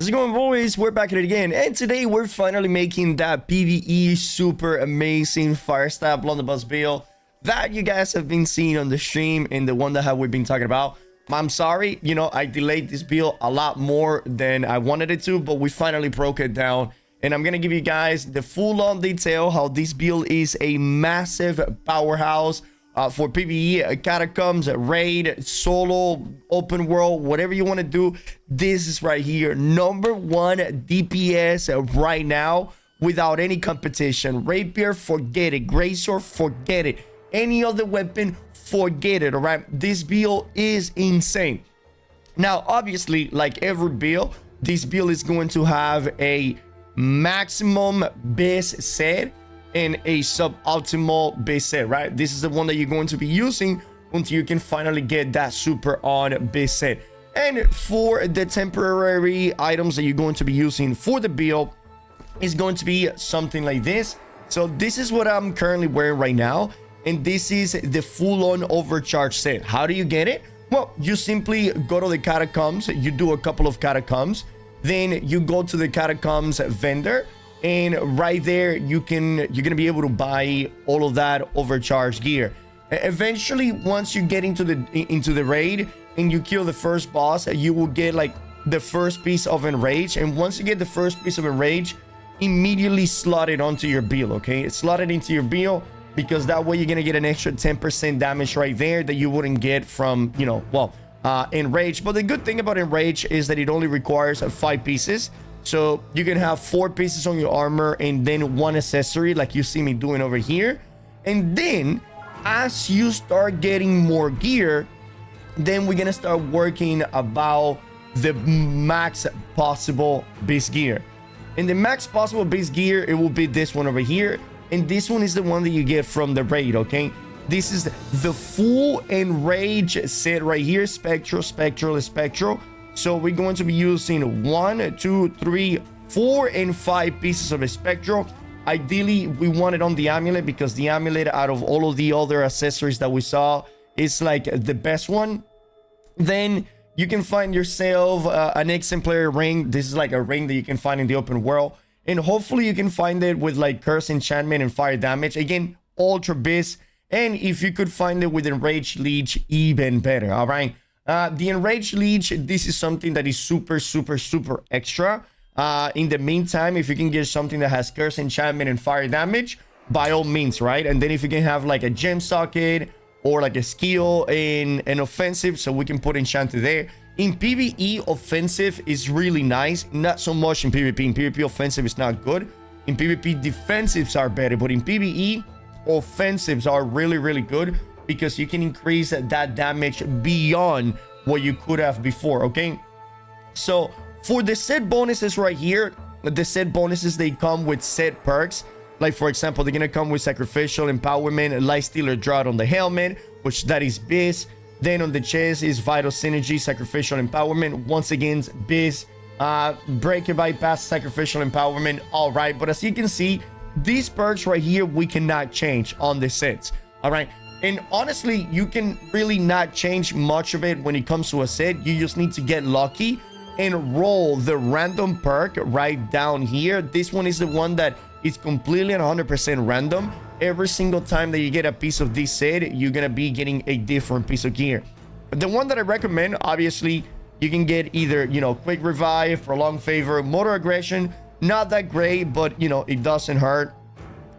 How's it going, boys? We're back at it again, and today we're finally making that PvE super amazing Firestaff Blunderbuss build that you guys have been seeing on the stream and the one that we've been talking about. I'm sorry, I delayed this build a lot more than I wanted it to, but we finally broke it down, and I'm gonna give you guys the full-on detail how this build is a massive powerhouse for PvE, catacombs, raid, solo, open world, whatever you want to do. This is right here, #1 DPS right now without any competition. Rapier, forget it. Greatsword, forget it. Any other weapon, forget it. All right, this build is insane. Now, obviously, like every build, this build is going to have a maximum base set and a suboptimal base set, right? This is the one that you're going to be using until you can finally get that super on base set. And for the temporary items that you're going to be using for the build is going to be something like this. So this is what I'm currently wearing right now, and this is the full-on overcharge set. How do you get it? Well, you simply go to the catacombs, you do a couple of catacombs, then you go to the catacombs vendor, and right there you're gonna be able to buy all of that overcharged gear. Eventually, once you get into the raid and you kill the first boss, you will get like the first piece of enrage, and once you get the first piece of enrage, immediately slot it onto your build. Okay, slot it into your build, because that way you're gonna get an extra 10% damage right there that you wouldn't get from enrage. But the good thing about enrage is that it only requires 5 pieces. So you can have 4 pieces on your armor and then 1 accessory like you see me doing over here. And then as you start getting more gear, then we're gonna start working about the max possible base gear. And the max possible base gear, it will be this one over here. And this one is the one that you get from the raid, okay? This is the full enrage set right here. Spectral. So we're going to be using 1, 2, 3, 4, and 5 pieces of a spectral. Ideally, we want it on the amulet, because the amulet, out of all of the other accessories that we saw, is like the best one. Then you can find yourself an exemplary ring. This is like a ring that you can find in the open world, and hopefully you can find it with like curse enchantment and fire damage. Again, ultra bis. And if you could find it with enraged leech, even better. All right. The enraged leech, this is something that is super extra. In the meantime, if you can get something that has curse enchantment and fire damage, by all means, right? And then if you can have like a gem socket or like a skill in an offensive, so we can put enchanted there. In PvE, offensive is really nice. Not so much in PvP. In PvP, offensive is not good. In PvP, defensives are better, but in PvE, offensives are really good, because you can increase that damage beyond what you could have before. Okay, so for the set bonuses right here, the set bonuses, they come with set perks. Like, for example, they're gonna come with sacrificial empowerment, light stealer drought on the helmet, which that is biz. Then on the chest is vital synergy, sacrificial empowerment, once again biz. Breaker bypass, sacrificial empowerment. All right, but as you can see, these perks right here we cannot change on the sets. All right. And honestly, you can really not change much of it when it comes to a set. You just need to get lucky and roll the random perk right down here. This one is the one that is completely 100% random. Every single time that you get a piece of this set, you're gonna be getting a different piece of gear. The one that I recommend, obviously, you can get either, quick revive, prolonged favor, motor aggression. Not that great, but it doesn't hurt.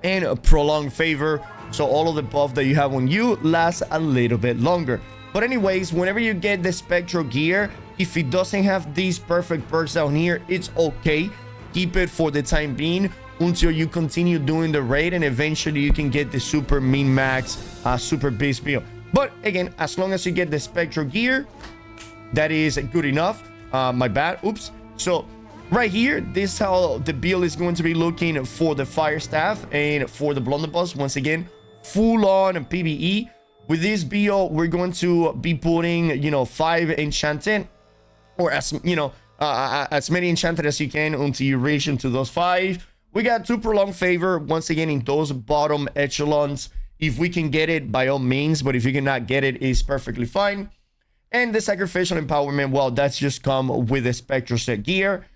And a prolonged favor. So all of the buff that you have on you lasts a little bit longer. But anyways, whenever you get the spectral gear, if it doesn't have these perfect perks down here, it's okay. Keep it for the time being until you continue doing the raid, and eventually you can get the super min max super base build. But again, as long as you get the spectral gear, that is good enough. My bad. Oops. So right here, this is how the build is going to be looking for the Firestaff and for the Blunderbuss. Once again, full on PvE. With this build, we're going to be putting 5 enchanted, or as many enchanted as you can until you reach into those 5. We got 2 prolonged favor, once again, in those bottom echelons. If we can get it, by all means, but if you cannot get it, it's perfectly fine. And the sacrificial empowerment, well, that's just come with the spectral set gear.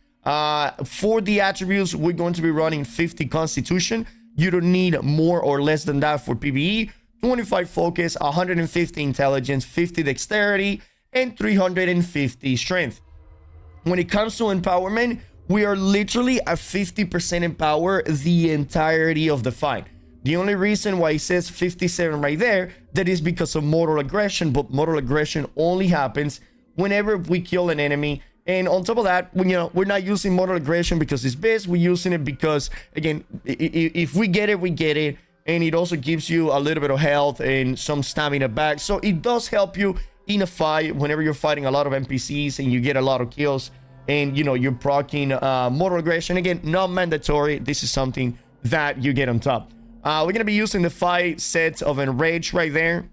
For the attributes, we're going to be running 50 Constitution. You don't need more or less than that for PvE. 25 Focus, 150 Intelligence, 50 Dexterity, and 350 Strength. When it comes to empowerment, we are literally at 50% empower the entirety of the fight. The only reason why it says 57 right there, that is because of mortal aggression, but mortal aggression only happens whenever we kill an enemy. And on top of that, we're not using mortal aggression because it's best. We're using it because, again, if we get it, we get it. And it also gives you a little bit of health and some stamina back. So it does help you in a fight whenever you're fighting a lot of NPCs and you get a lot of kills. And, you're proccing mortal aggression. Again, not mandatory. This is something that you get on top. We're going to be using the 5 sets of Enrage right there.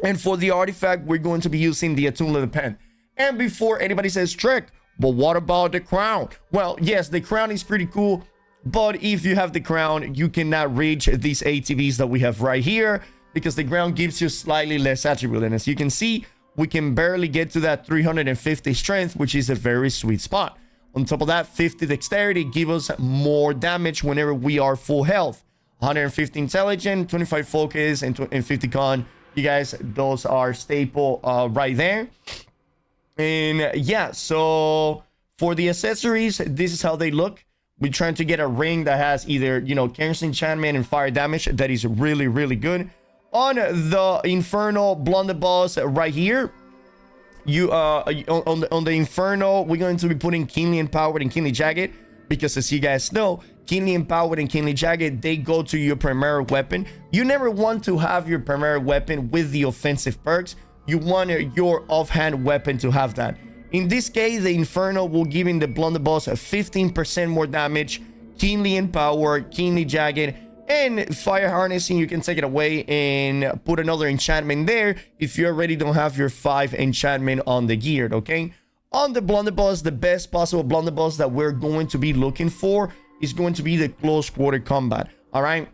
And for the artifact, we're going to be using the Attuned Leather Pen. And before anybody says, Trick, but what about the crown? Well, yes, the crown is pretty cool. But if you have the crown, you cannot reach these ATVs that we have right here because the crown gives you slightly less attribute. And as you can see, we can barely get to that 350 strength, which is a very sweet spot. On top of that, 50 dexterity give us more damage whenever we are full health. 150 intelligence, 25 focus, and 50 con. You guys, those are staple right there. And yeah, so for the accessories, this is how they look. We're trying to get a ring that has either, Cancer Enchantment and Fire Damage. That is really, really good. On the Infernal Blunderbuss right here, on the Inferno, we're going to be putting Keenly Empowered and Keenly Jagged. Because as you guys know, Keenly Empowered and Keenly Jagged, they go to your primary weapon. You never want to have your primary weapon with the offensive perks. You want your offhand weapon to have that. In this case, the Inferno will give in the Blunderbuss 15% more damage, Keenly Empowered, Keenly Jagged, and Fire Harnessing. You can take it away and put another enchantment there if you already don't have your 5 enchantment on the gear, okay? On the Blunderbuss, the best possible Blunderbuss that we're going to be looking for is going to be the close quarter combat, all right?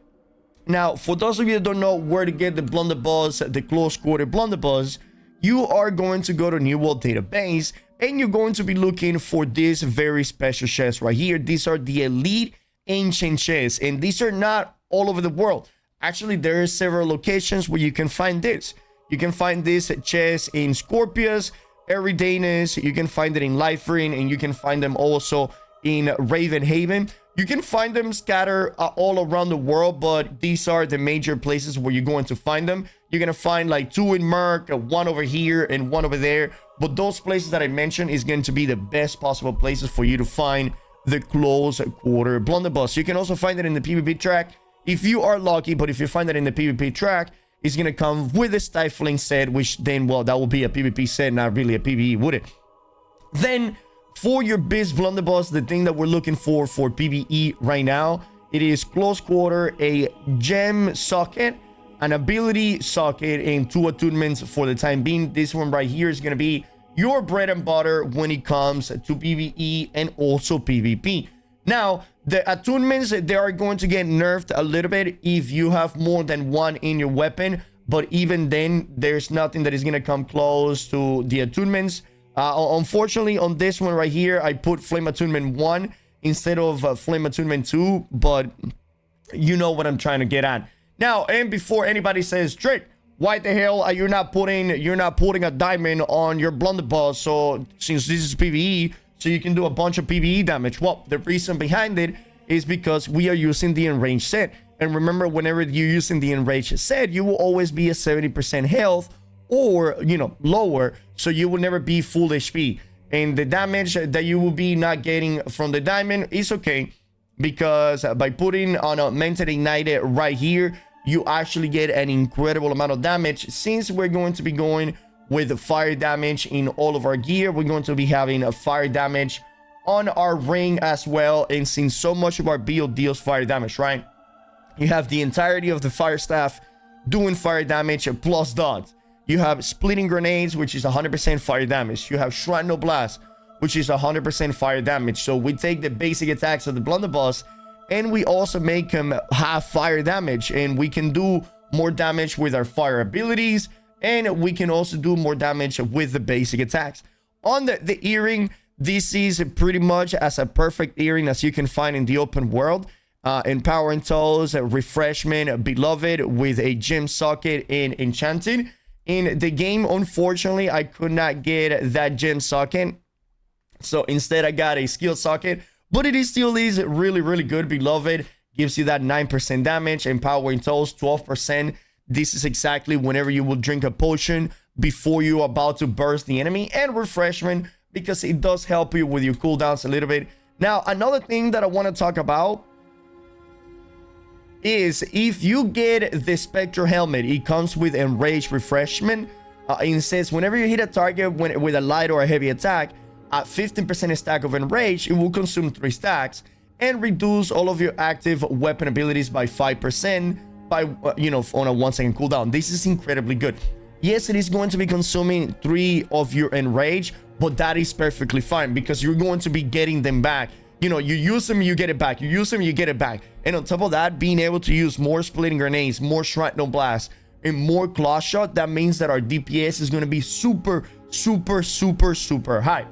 Now, for those of you that don't know where to get the Blunderbuss, the close quarter Blunderbuss, you are going to go to New World Database and you're going to be looking for this very special chest right here. These are the Elite Ancient chests, and these are not all over the world. Actually, there are several locations where you can find this. You can find this chest in Scorpius, Eridanus, you can find it in Liferin, and you can find them also in Ravenhaven. You can find them scattered all around the world, but these are the major places where you're going to find them. You're going to find like 2 in Merc, 1 over here, and 1 over there. But those places that I mentioned is going to be the best possible places for you to find the close quarter Blunderbuss. You can also find it in the PvP track if you are lucky, but if you find it in the PvP track, it's going to come with a Stifling set, which then, well, that will be a PvP set, not really a PvE, would it? Then, for your Beast Blunderbuss, the thing that we're looking for PvE right now, it is close quarter, a gem socket, an ability socket, and 2 attunements for the time being. This one right here is going to be your bread and butter when it comes to PvE and also PvP. Now, the attunements, they are going to get nerfed a little bit if you have more than 1 in your weapon, but even then, there's nothing that is going to come close to the attunements. Unfortunately, on this one right here, I put Flame Attunement 1 instead of Flame Attunement 2, but you know what I'm trying to get at. Now, and before anybody says, Trick, why the hell are you not putting a diamond on your Blunderbuss? So since this is PvE, so you can do a bunch of PvE damage. Well, the reason behind it is because we are using the Enraged set. And remember, whenever you're using the Enraged set, you will always be at 70% health or, lower. So you will never be full HP. And the damage that you will be not getting from the diamond is okay. Because by putting on Augmented Ignited right here, you actually get an incredible amount of damage. Since we're going to be going with fire damage in all of our gear, we're going to be having a fire damage on our ring as well. And since so much of our build deals fire damage, right? You have the entirety of the Firestaff doing fire damage plus dots. You have Splitting Grenades, which is 100% fire damage. You have Shrapnel Blast, which is 100% fire damage. So we take the basic attacks of the Blunderbuss and we also make him have fire damage, and we can do more damage with our fire abilities, and we can also do more damage with the basic attacks. On the earring, This is pretty much as a perfect earring as you can find in the open world. Empowering Toes, Refreshment, Beloved with a gem socket and Enchanted. In the game, unfortunately, I could not get that gem socket. So instead, I got a skill socket. But it still is really, really good. Beloved gives you that 9% damage. Empowering Toes, 12%. This is exactly whenever you will drink a potion before you're about to burst the enemy. And Refreshment, because it does help you with your cooldowns a little bit. Now, another thing that I want to talk about is if you get the Spectre Helmet, it comes with Enraged Refreshment. It says whenever you hit a target with a light or a heavy attack, at 15% stack of Enrage, it will consume 3 stacks and reduce all of your active weapon abilities by 5% by, on a 1-second cooldown. This is incredibly good. Yes, it is going to be consuming 3 of your Enrage, but that is perfectly fine because you're going to be getting them back. You use them, you get it back. You use them, you get it back. And on top of that, being able to use more Splitting Grenades, more Shrapnel Blast, and more Claw Shot, that means that our DPS is going to be super, super, super, super high.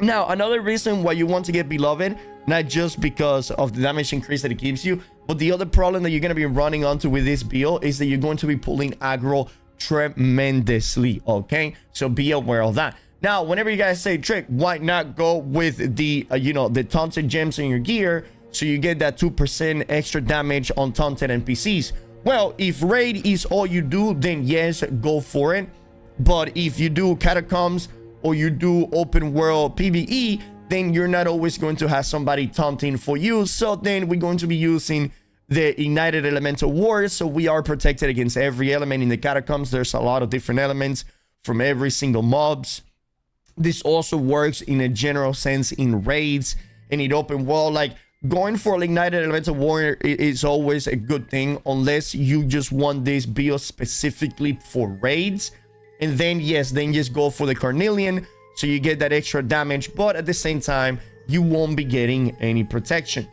Now, another reason why you want to get Beloved, not just because of the damage increase that it gives you, but the other problem that you're going to be running onto with this build is that you're going to be pulling aggro tremendously, okay? So be aware of that. Now, whenever you guys say, Trick, why not go with the, the taunted gems in your gear so you get that 2% extra damage on taunted NPCs? Well, if raid is all you do, then yes, go for it. But if you do catacombs or you do open world PvE, then you're not always going to have somebody taunting for you. So then we're going to be using the Ignited Elemental Ward. So we are protected against every element in the catacombs. There's a lot of different elements from every single mobs. This also works in a general sense in raids and in open world. Like going for an Ignited Elemental Warrior is always a good thing unless you just want this build specifically for raids. And then, yes, then just go for the Carnelian so you get that extra damage. But at the same time, you won't be getting any protection.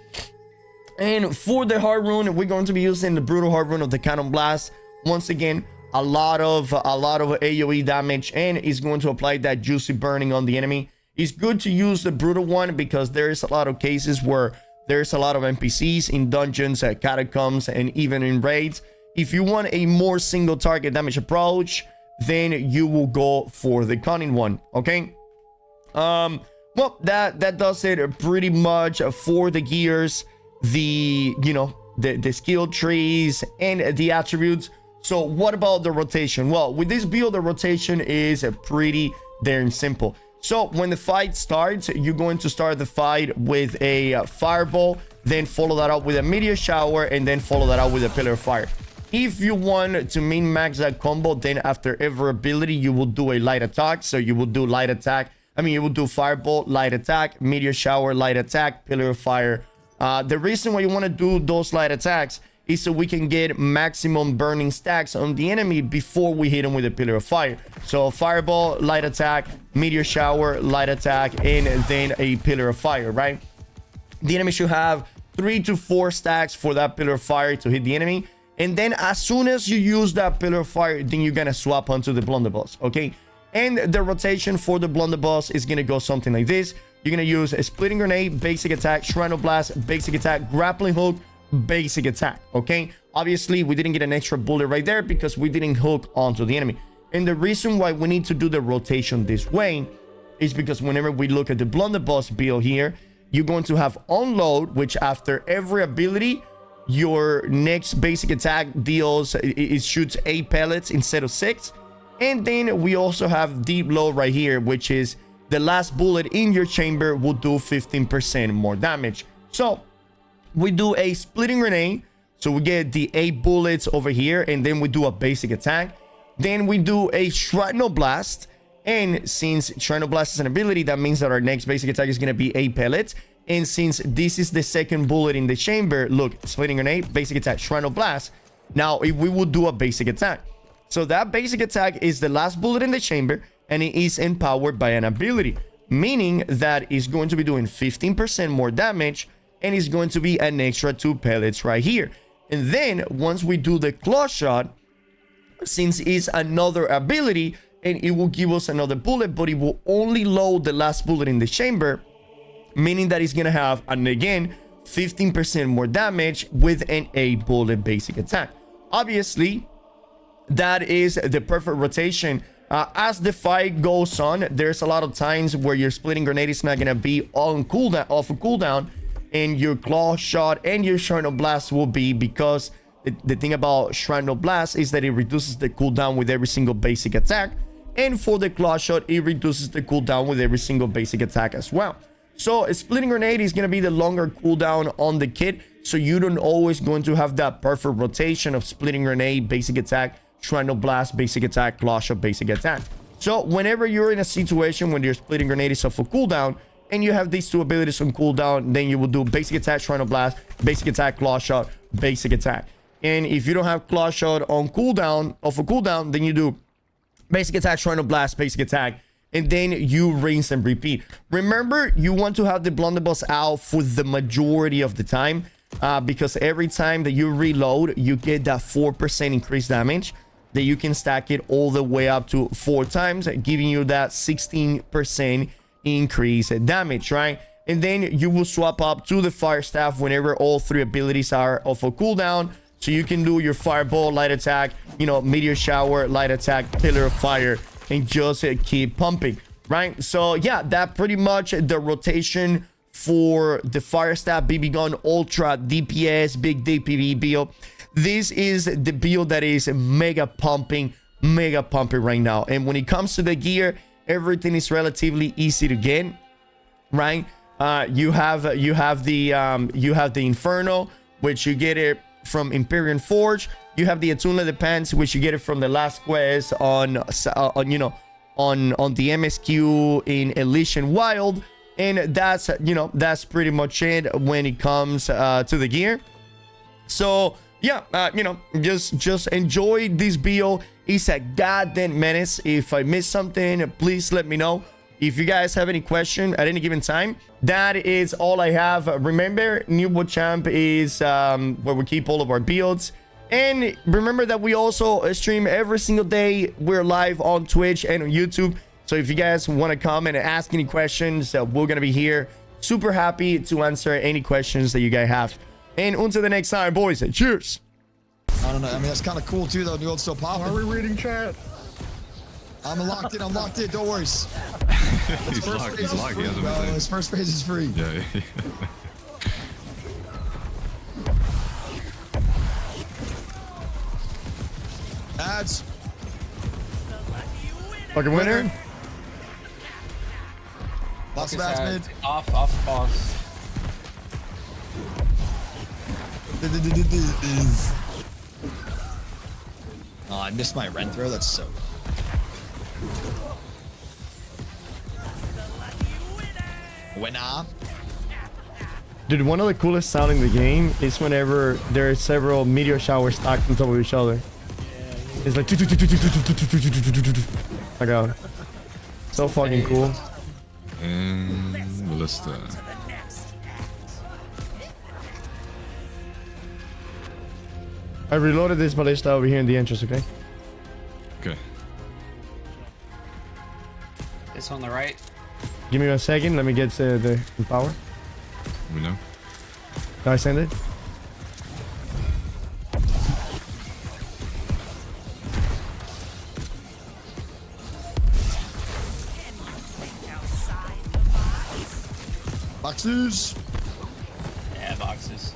And for the Hard Rune, we're going to be using the Brutal Hard Rune of the Cannon Blast. Once again, a lot of AoE damage, and is going to apply that juicy burning on the enemy. It's good to use the brutal one because there's a lot of cases where there's a lot of NPCs in dungeons, catacombs, and even in raids. If you want a more single target damage approach, then you will go for the cunning one. Okay. Well, that does it pretty much for the gears, the skill trees, and the attributes. So what about the rotation? Well, with this build, the rotation is pretty darn simple. So when the fight starts, you're going to start the fight with a fireball, then follow that up with a meteor shower, and then follow that up with a pillar of fire. If you want to min-max that combo, then after every ability, you will do a light attack. So you will do light attack. You will do fireball, light attack, meteor shower, light attack, pillar of fire. The reason why you want to do those light attacks is so we can get maximum burning stacks on the enemy before we hit them with a pillar of fire. So fireball, light attack, meteor shower, light attack, and then a pillar of fire, right? The enemy should have 3 to 4 stacks for that pillar of fire to hit the enemy. And then as soon as you use that pillar of fire, then you're gonna swap onto the Blunderbuss, okay? And the rotation for the Blunderbuss is gonna go something like this. You're gonna use a Splitting Grenade, basic attack, Shrapnel Blast, basic attack, Grappling Hook, basic attack. Okay, obviously we didn't get an extra bullet right there because we didn't hook onto the enemy. And the reason why we need to do the rotation this way is because whenever we look at the Blunderbuss build here, you're going to have Unload, which after every ability, your next basic attack deals, it shoots 8 pellets instead of 6. And then we also have Deep Load right here, which is the last bullet in your chamber will do 15% more damage. So we do a Splitting Grenade, so we get the 8 bullets over here, and then we do a basic attack. Then we do a Shrapnel Blast, and since Shrapnel Blast is an ability, that means that our next basic attack is going to be 8 pellets. And since this is the second bullet in the chamber, look, Splitting Grenade, basic attack, Shrapnel Blast. Now, if we will do a basic attack. So that basic attack is the last bullet in the chamber, and it is empowered by an ability, meaning that it's going to be doing 15% more damage, and it's going to be an extra 2 pellets right here. And then once we do the Claw Shot, since it's another ability and it will give us another bullet, but it will only load the last bullet in the chamber, meaning that it's gonna have, and again, 15% more damage with an 8 bullet basic attack. Obviously, that is the perfect rotation. As the fight goes on, there's a lot of times where your splitting grenade is not gonna be on cooldown, off of cooldown, and your claw shot and your shrapnel blast will be, because the thing about shrapnel blast is that it reduces the cooldown with every single basic attack, and for the claw shot, it reduces the cooldown with every single basic attack as well. So a splitting grenade is gonna be the longer cooldown on the kit, so you don't always going to have that perfect rotation of splitting grenade, basic attack, shrapnel blast, basic attack, claw shot, basic attack. So whenever you're in a situation when your splitting grenade is off a cooldown and you have these two abilities on cooldown, then you will do basic attack, shrapnel blast, basic attack, claw shot, basic attack. And if you don't have claw shot on cooldown, off a cooldown, then you do basic attack, shrapnel blast, basic attack, and then you rinse and repeat. Remember, you want to have the blunderbuss out for the majority of the time, because every time that you reload, you get that 4% increased damage that you can stack it all the way up to 4 times, giving you that 16% increase in damage, right? And then you will swap up to the Firestaff whenever all 3 abilities are off a cooldown, so you can do your fireball, light attack, you know, meteor shower, light attack, pillar of fire, and just keep pumping, right? So yeah, that pretty much the rotation for the Firestaff BB gun ultra DPS big DPV build. This is the build that is mega pumping right now. And when it comes to the gear, everything is relatively easy to get, right? You have the Inferno, which you get it from Empyrean Forge. You have the Attunelet Pants, which you get it from the last quest on you know, on the MSQ in Elysian Wild. And that's, you know, that's pretty much it when it comes to the gear. So yeah, you know, just enjoy this build. It's a goddamn menace. If I missed something, please let me know. If you guys have any question at any given time, that is all I have. Remember, New World Champ is where we keep all of our builds. And remember that we also stream every single day. We're live on Twitch and on YouTube. So if you guys want to come and ask any questions, we're going to be here. Super happy to answer any questions that you guys have. And until the next time, boys, and cheers. I don't know. I mean, that's kind of cool too, though. New World's still popping. Are we reading chat? I'm locked in. I'm locked in. Don't worry. He's locked. He's locked. He hasn't been playing. His first phase is free. Yeah. Ads. Fucking winner. Lots of ads mid. Off, boss. Oh, I missed my rent throw. That's so. Winner. Dude, one of the coolest sound in the game is whenever there are several meteor showers stacked on top of each other. It's like my god, so fucking cool. And Ballista. I reloaded this ballista over here in the entrance. Okay. Okay. This on the right. Give me 1 second. Let me get the power. We know. Can I send it? Boxes. Yeah, boxes.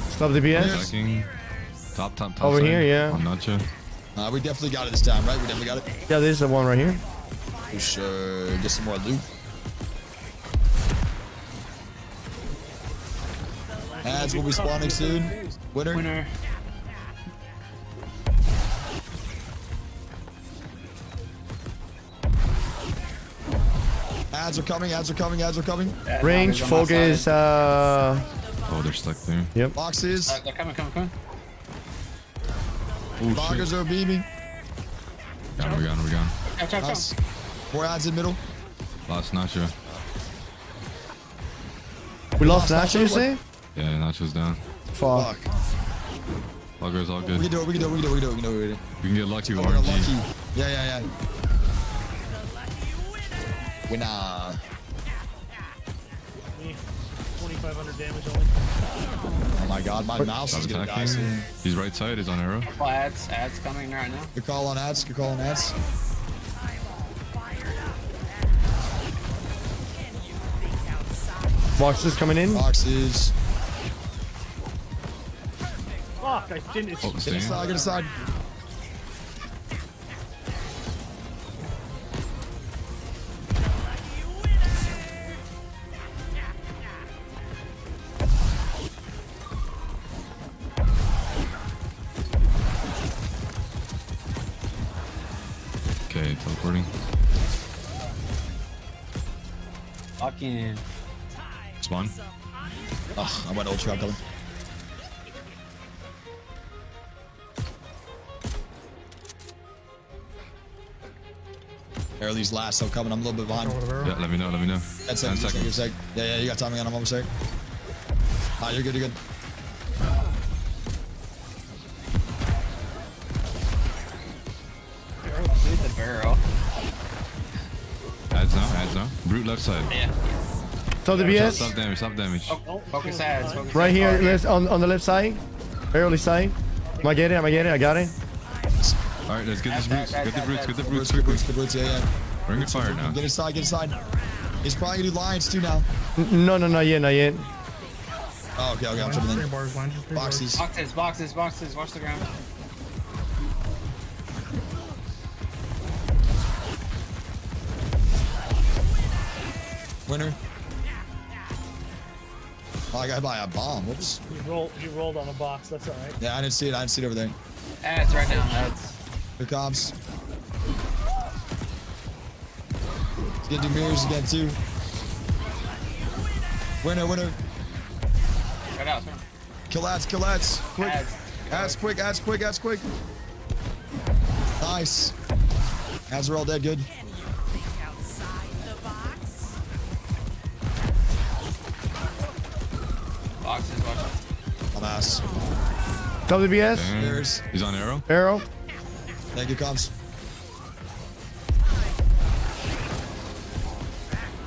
Stop the BS. Attacking. Top Over side. here, yeah. On Nacho. We definitely got it this time, right? We definitely got it. Yeah, this is the one right here. We should get some more loot. Ads will be spawning soon. Winner. Ads are coming. Range, focus. Oh, they're stuck there. Yep. Boxes. They're coming. Oh, Boggers shit. are beaming. Got him. Come. Nice. More ads in middle. Lost Nacho. We lost Lost Nacho, you Nacho? say? Yeah, Nacho's down. Fuck. All good, all We good. can do it. We can do it. We can do it. We can do it. We can do it. We can get lucky with We're lucky. RNG. Yeah. Winner. 2,500 damage only. Oh my god, my mouse is Stop gonna die attacking. soon. He's right side. He's on arrow. Couple ads coming right now. Good call on ads. Good call on ads. Boxes coming in. Boxes. Fuck, I didn't. Oh, Get staying. inside. Get inside. Okay, teleporting. Fucking. Spawn. Oh, I went ultra coming. Early's last, so coming. I'm a little bit behind. Yeah, let me know. Let me know. 10 10 seconds. seconds. Yeah, you got timing on. I'm almost there. Ah, you're good. You're good. Shoot the barrel. Ads now. Brute left side. Yeah. Stop the Stop BS. damage. Stop damage. Focus ads. Focus Right ads. here, Oh, yeah. let's on the left side. Early side. Am I getting it? I got it. All right, let's get this brutes. Get the brutes. Get the brutes. Good Quick, boots. Good boots. Yeah. Bring it fire now. Get inside. Get inside. He's probably gonna do lions too now. No, not yet. Oh, okay. I'm tripping in. Boxes. Boxes. Watch the ground. Winner. Oh, I gotta buy a bomb. Whoops. You rolled on a box. That's all right. Yeah, I didn't see it. I didn't see it over there. Ads right now. Ads. Here comes. He's gonna do mirrors again too. Winner. Right out. Kill ads. Quick. Ads. Ads quick. Nice. Ads are all dead. Good. Boxes. Watch out. I'm ass. Stop the BS. Damn. Mirrors. He's on arrow. Arrow. Thank you, comms.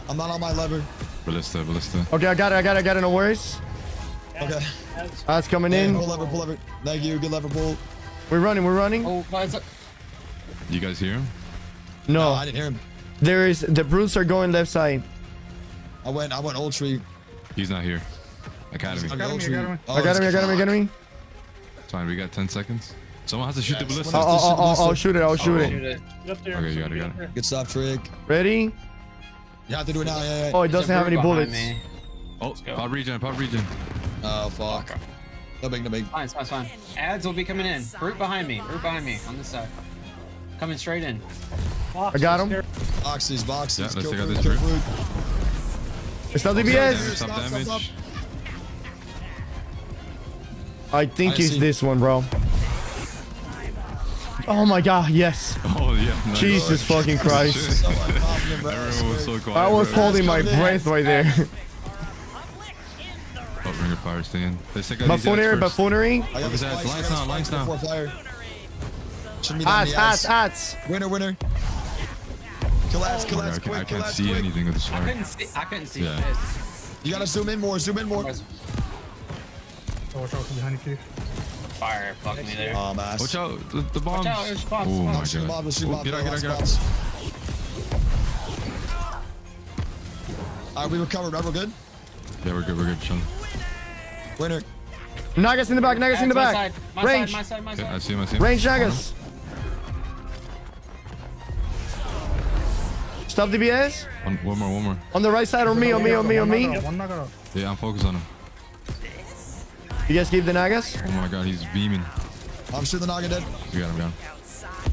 I'm not on my lever. Ballista. Okay, I got it. No worries. Okay. That's coming in. Pull lever. Thank you. Good lever pull. We're running. Oh, what's up? You guys hear him? No, No, I didn't hear him. there is the brutes are going left side. I went old tree. He's not here. Academy. I got him. Oh, I got him. It's fine. We got 10 seconds. Someone has to shoot the Yes. ballista. I'll shoot it. Shoot it. Get up there. Okay, you got it. Good stuff, Trick. Ready? You have to do it now. Yeah. Oh, it There's doesn't a have any brute behind bullets. me. Oh, go. pop regen. Oh, fuck. No big. Fine. Ads will be coming in. Brute behind me on this side. Coming straight in. Box, I got him. Boxes. Yeah, let's Kill take out brute, this kill brute. brute. Stop the Stop BS. damage. Stop. I think I it's see. this one, bro. Oh my god, yes. Oh, yeah. Nice. Jesus fucking Christ. So unconfident, bro. Everyone was so quiet. I was bro. holding my breath right there. Oh, bring your fire stand. Let's take out these ads first. Buffoonery. I got Focus the ads. spikes, I Lights got down, the lights spikes down. before fire. Shouldn't be down the ads. Ads. Winner. Kill ads, I can't kill ads see quick. anything with this I fire. couldn't see Yeah. this. You gotta zoom in more. Oh, watch out from behind you. Fire fucked me there. Oh, man. Watch out, the bombs. out, there's bombs, Oh my Shoot god. bombs, shoot Oh, bombs. get out. Alright, we recovered, right? We're good? Yeah, we're good, Sean. Winner. Nagas in the back. Ads, my side, my Range. side. Okay, I see him. Range Nagas. Stop the BS. One more. On the right side, or me. One knock out. Yeah, I'm focused on him. You guys keep the Nagas. Oh my god, he's beaming. I'm sure the Naga dead. We got him down.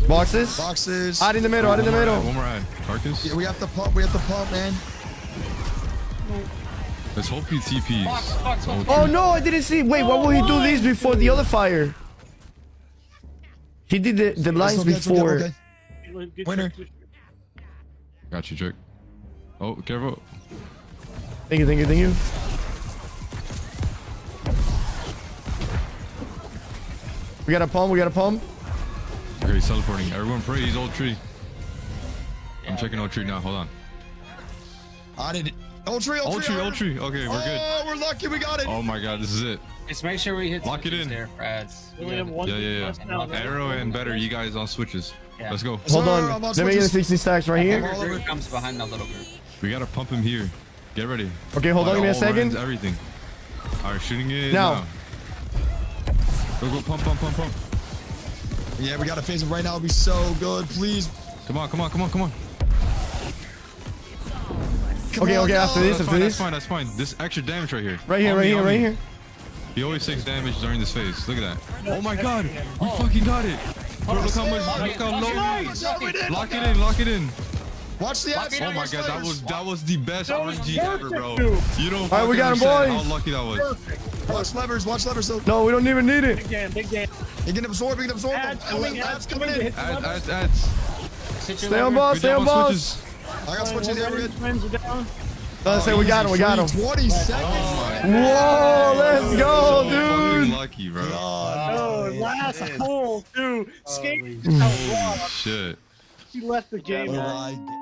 Boxes. Boxes. Out in the middle. One more ad. Carcass. Yeah, we have to pump, man. Let's hope he TPs. Box. Oh no, I didn't see. Wait, why would he do this before the other fire? He did the lines It's okay, before. okay. Winner. Got you, Trick. Oh, careful. Thank you. We got a palm. We got a palm. Okay, he's teleporting. Everyone pray. He's old tree. I'm checking old tree now. Hold on. I did it. Old tree. Old tree. Okay, we're good. Oh, we're lucky. We got it. Oh my god, this is it. Just make sure we hit Lock it switches in. there, Frads. We have one Yeah. now, right? Arrow and better. You guys on switches. Yeah. Let's go. Hold Sir, on. I'm on Let me get the switches. 60 stacks right here. Root comes behind the little group. We gotta pump him here. Get ready. Okay, hold on. Give me a All second. runs, everything. All right, shooting it Now. now. Go, pump. Yeah, we gotta phase him right now. It'll be so good. Please. Come on. Come Okay, on, okay. no. After this, That's fine. This extra damage right here. Right here, On right me, here, on right me. here. He always takes damage during this phase. Look at that. Oh my god. We fucking got it. Bro, look how much. Look how low it is. Lock it in. Watch the ads. Oh my god, that was the best RNG ever, bro. You don't All right, we got him, understand boys. how lucky that was. Watch levers. So No, we don't even need it. Big game. he can absorb. Ads coming in. Ads coming in. Ads. Stay on boss. Stay on boss. I got switches here. We're good. Twins are down. Let's say we got him. 20 seconds. Whoa, let's go, dude. Fucking lucky, bro. Oh, last hole, dude. Skate. Holy shit. He left the game. Oh my God.